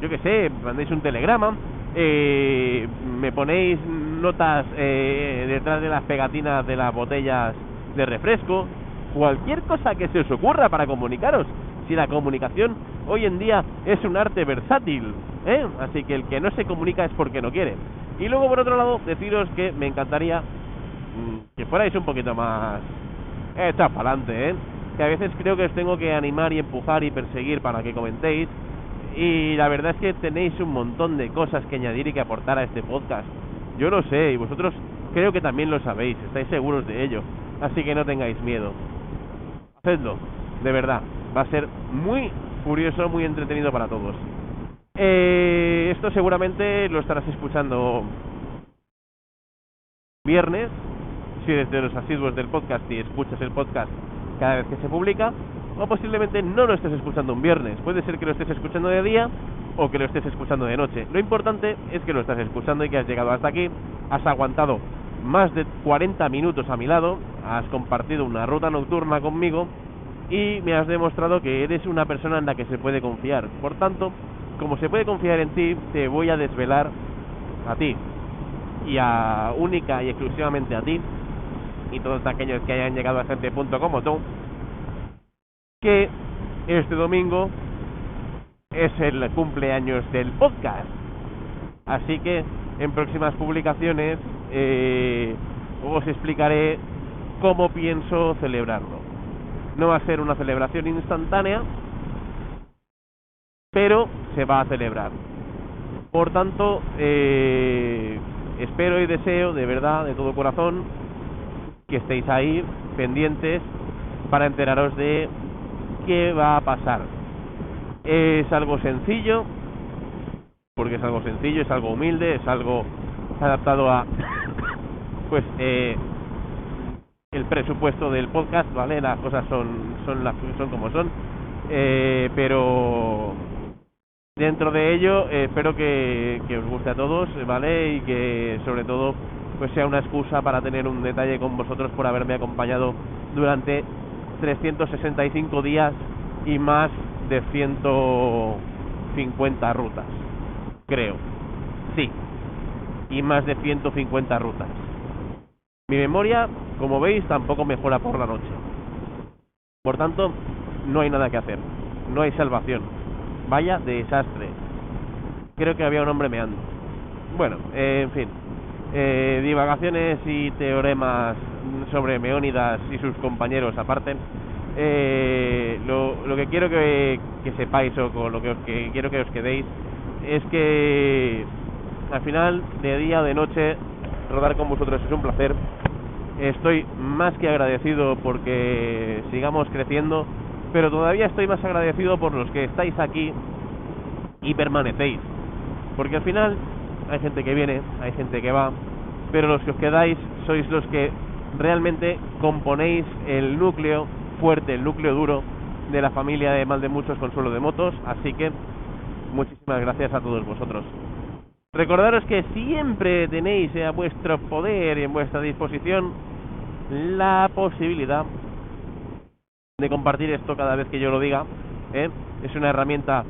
yo qué sé, me mandáis un telegrama, me ponéis notas detrás de las pegatinas de las botellas de refresco, cualquier cosa que se os ocurra para comunicaros. Si la comunicación hoy en día es un arte versátil, así que el que no se comunica es porque no quiere. Y luego por otro lado, deciros que me encantaría que fuerais un poquito más echados para adelante, que a veces creo que os tengo que animar y empujar y perseguir para que comentéis, y la verdad es que tenéis un montón de cosas que añadir y que aportar a este podcast. Yo lo sé, y vosotros creo que también lo sabéis, estáis seguros de ello, así que no tengáis miedo. Hacedlo, de verdad, va a ser muy curioso, muy entretenido para todos. Esto seguramente lo estarás escuchando viernes, si eres de los asiduos del podcast y escuchas el podcast cada vez que se publica, o posiblemente no lo estés escuchando un viernes. Puede ser que lo estés escuchando de día o que lo estés escuchando de noche. Lo importante es que lo estás escuchando y que has llegado hasta aquí, has aguantado más de 40 minutos a mi lado, has compartido una ruta nocturna conmigo y me has demostrado que eres una persona en la que se puede confiar. Por tanto, como se puede confiar en ti, te voy a desvelar a ti y única y exclusivamente a ti y todos aquellos que hayan llegado a este punto como tú, que este domingo es el cumpleaños del podcast. Así que en próximas publicaciones os explicaré cómo pienso celebrarlo. No va a ser una celebración instantánea, pero se va a celebrar. Por tanto, espero y deseo de verdad, de todo corazón, que estéis ahí pendientes para enteraros de qué va a pasar. Es algo sencillo, porque es algo sencillo, es algo humilde, es algo adaptado a pues el presupuesto del podcast, ¿vale? Las cosas son como son, pero dentro de ello espero que os guste a todos, ¿vale? Y que sobre todo pues sea una excusa para tener un detalle con vosotros por haberme acompañado durante 365 días y más de 150 rutas, creo. Sí, y más de 150 rutas. Mi memoria, como veis, tampoco mejora por la noche. Por tanto, no hay nada que hacer. No hay salvación. Vaya desastre. Creo que había un hombre meando. Bueno, en fin. Divagaciones y teoremas sobre Meónidas y sus compañeros aparte. Lo que quiero que sepáis, o con lo que quiero que os quedéis, es que al final, de día o de noche, rodar con vosotros es un placer. Estoy más que agradecido porque sigamos creciendo, pero todavía estoy más agradecido por los que estáis aquí y permanecéis, porque al final hay gente que viene, hay gente que va, pero los que os quedáis sois los que realmente componéis el núcleo fuerte, el núcleo duro de la familia de Mal de Muchos Consuelo de Motos. Así que muchísimas gracias a todos vosotros. Recordaros que siempre tenéis a vuestro poder y en vuestra disposición la posibilidad de compartir esto cada vez que yo lo diga, Es una herramienta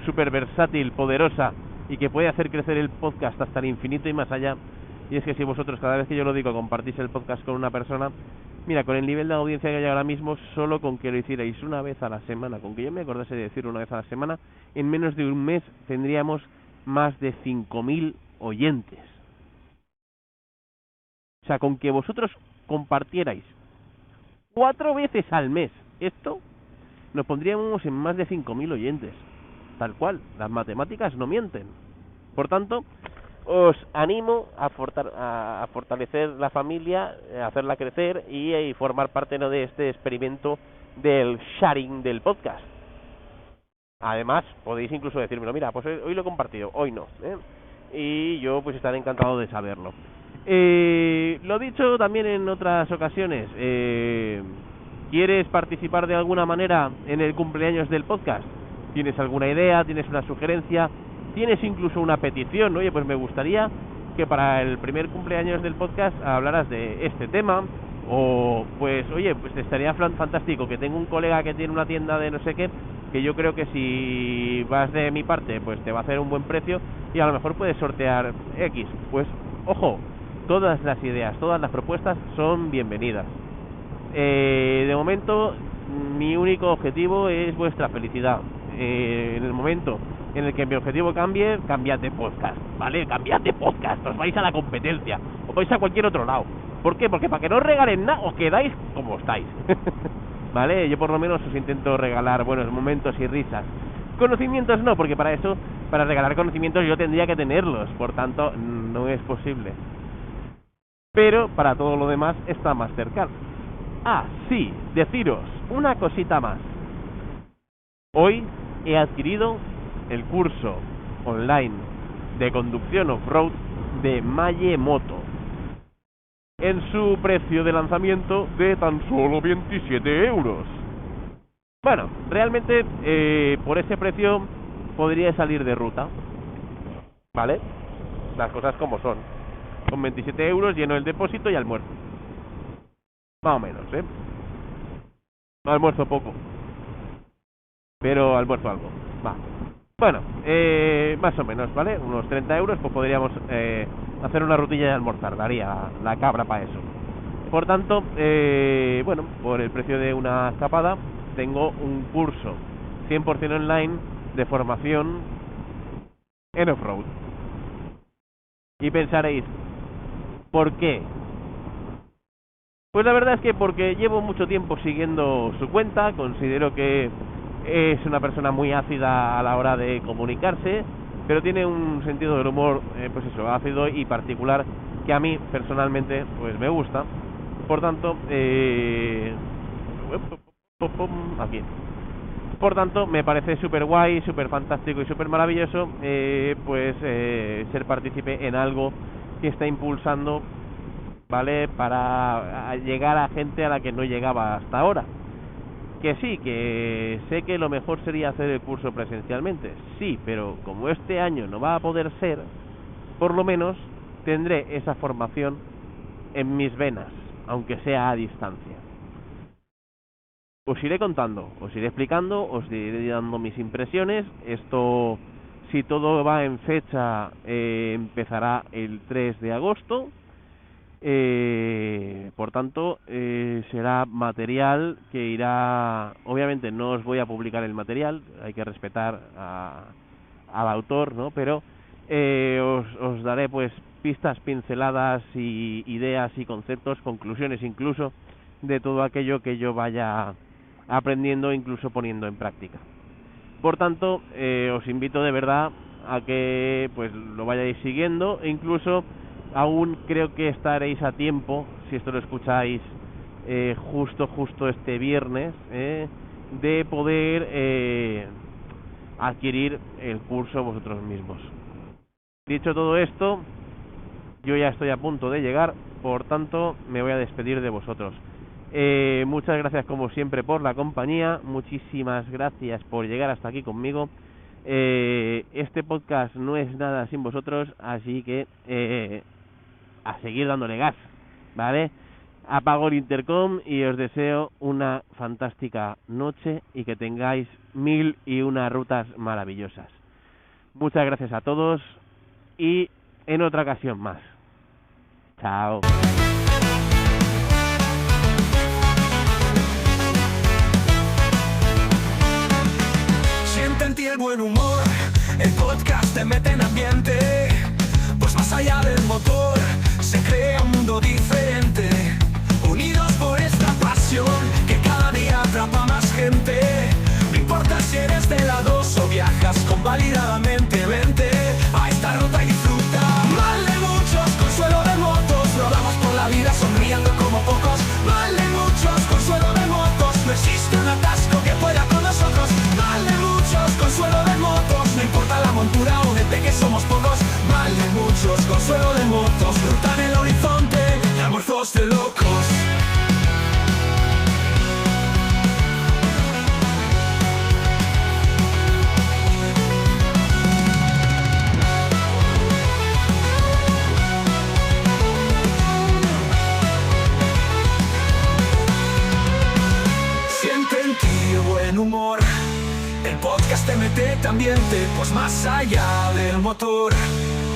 súper versátil, poderosa y que puede hacer crecer el podcast hasta el infinito y más allá. Y es que si vosotros, cada vez que yo lo digo, compartís el podcast con una persona, mira, con el nivel de audiencia que hay ahora mismo, solo con que lo hicierais una vez a la semana, con que yo me acordase de decirlo una vez a la semana, en menos de un mes tendríamos más de 5.000 oyentes. O sea, con que vosotros compartierais 4 veces al mes esto, nos pondríamos en más de 5.000 oyentes. Tal cual, las matemáticas no mienten. Por tanto, os animo a fortalecer la familia, a hacerla crecer y formar parte, ¿no?, de este experimento del sharing del podcast. Además, podéis incluso decírmelo, mira, pues hoy lo he compartido, hoy no, y yo pues estaré encantado de saberlo. Lo dicho también en otras ocasiones, ¿quieres participar de alguna manera en el cumpleaños del podcast? ¿Tienes alguna idea? ¿Tienes una sugerencia? ¿Tienes incluso una petición? Oye, pues me gustaría que para el primer cumpleaños del podcast hablaras de este tema. O pues, oye, pues estaría fantástico, que tengo un colega que tiene una tienda de no sé qué, que yo creo que si vas de mi parte, pues te va a hacer un buen precio y a lo mejor puedes sortear X. Pues, ojo, todas las ideas, todas las propuestas son bienvenidas. De momento, mi único objetivo es vuestra felicidad. En el momento en el que mi objetivo cambie, cambiad de podcast, ¿vale? Cambiad de podcast, os vais a la competencia, os vais a cualquier otro lado. ¿Por qué? Porque para que no os regalen nada, os quedáis como estáis. ¿Vale? Yo por lo menos os intento regalar buenos momentos y risas. Conocimientos no, porque para eso, para regalar conocimientos yo tendría que tenerlos, por tanto no es posible. Pero para todo lo demás está más cercano. Ah, sí, deciros una cosita más. Hoy he adquirido el curso online de conducción off-road de Mayemoto en su precio de lanzamiento de tan solo 27 euros. Bueno, realmente por ese precio podría salir de ruta, ¿vale? Las cosas como son. Con 27 euros lleno el depósito y almuerzo. Más o menos, almuerzo poco, pero almuerzo algo. Va. Bueno, más o menos, ¿vale? Unos 30 euros, pues podríamos hacer una rutilla de almorzar, daría la cabra para eso. Por tanto, bueno, por el precio de una escapada, tengo un curso 100% online de formación en off-road. Y pensaréis, ¿por qué? Pues la verdad es que porque llevo mucho tiempo siguiendo su cuenta, considero que es una persona muy ácida a la hora de comunicarse, pero tiene un sentido del humor, pues eso, ácido y particular, que a mí personalmente pues me gusta. Por tanto, aquí. Por tanto, me parece súper guay, súper fantástico y súper maravilloso, pues ser partícipe en algo que está impulsando, ¿vale?, para llegar a gente a la que no llegaba hasta ahora. Que sí, que sé que lo mejor sería hacer el curso presencialmente, sí, pero como este año no va a poder ser, por lo menos tendré esa formación en mis venas, aunque sea a distancia. Os iré contando, os iré explicando, os iré dando mis impresiones. Esto, si todo va en fecha, empezará el 3 de agosto. Por tanto, será material que irá... Obviamente no os voy a publicar el material, hay que respetar al autor, ¿no? Pero os daré pues pistas, pinceladas y ideas y conceptos, conclusiones incluso, de todo aquello que yo vaya aprendiendo, incluso poniendo en práctica. Por tanto, os invito de verdad a que pues lo vayáis siguiendo, e incluso aún creo que estaréis a tiempo, si esto lo escucháis justo este viernes, de poder adquirir el curso vosotros mismos. Dicho todo esto, yo ya estoy a punto de llegar, por tanto me voy a despedir de vosotros. Muchas gracias como siempre por la compañía, muchísimas gracias por llegar hasta aquí conmigo. Este podcast no es nada sin vosotros, así que a seguir dándole gas, ¿vale? Apago el intercom y os deseo una fantástica noche y que tengáis 1001 rutas maravillosas. Muchas gracias a todos y en otra ocasión más. Chao. Siente en ti el buen humor, el podcast te mete en ambiente, pues más allá del motor se crea un mundo diferente. Unidos por esta pasión que cada día atrapa más gente. No importa si eres de la 2 o viajas convalidadamente, vente a esta ruta y disfruta. Mal de muchos, consuelo de motos, rodamos por la vida sonriendo como pocos. Mal de muchos, consuelo de motos, no existe un atasco que pueda con nosotros. Mal de muchos, consuelo de motos, no importa la montura o de que somos pocos. Mal de muchos, consuelo de motos, ruta en el horizonte y almuerzos de locos. Humor, el podcast te mete ambiente, pues más allá del motor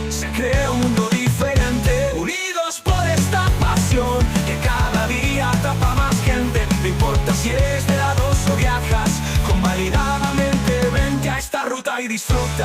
se crea un mundo diferente. Unidos por esta pasión que cada día atrapa más gente. No importa si eres de la 2 o viajas convalidadamente, vente a esta ruta y disfruta.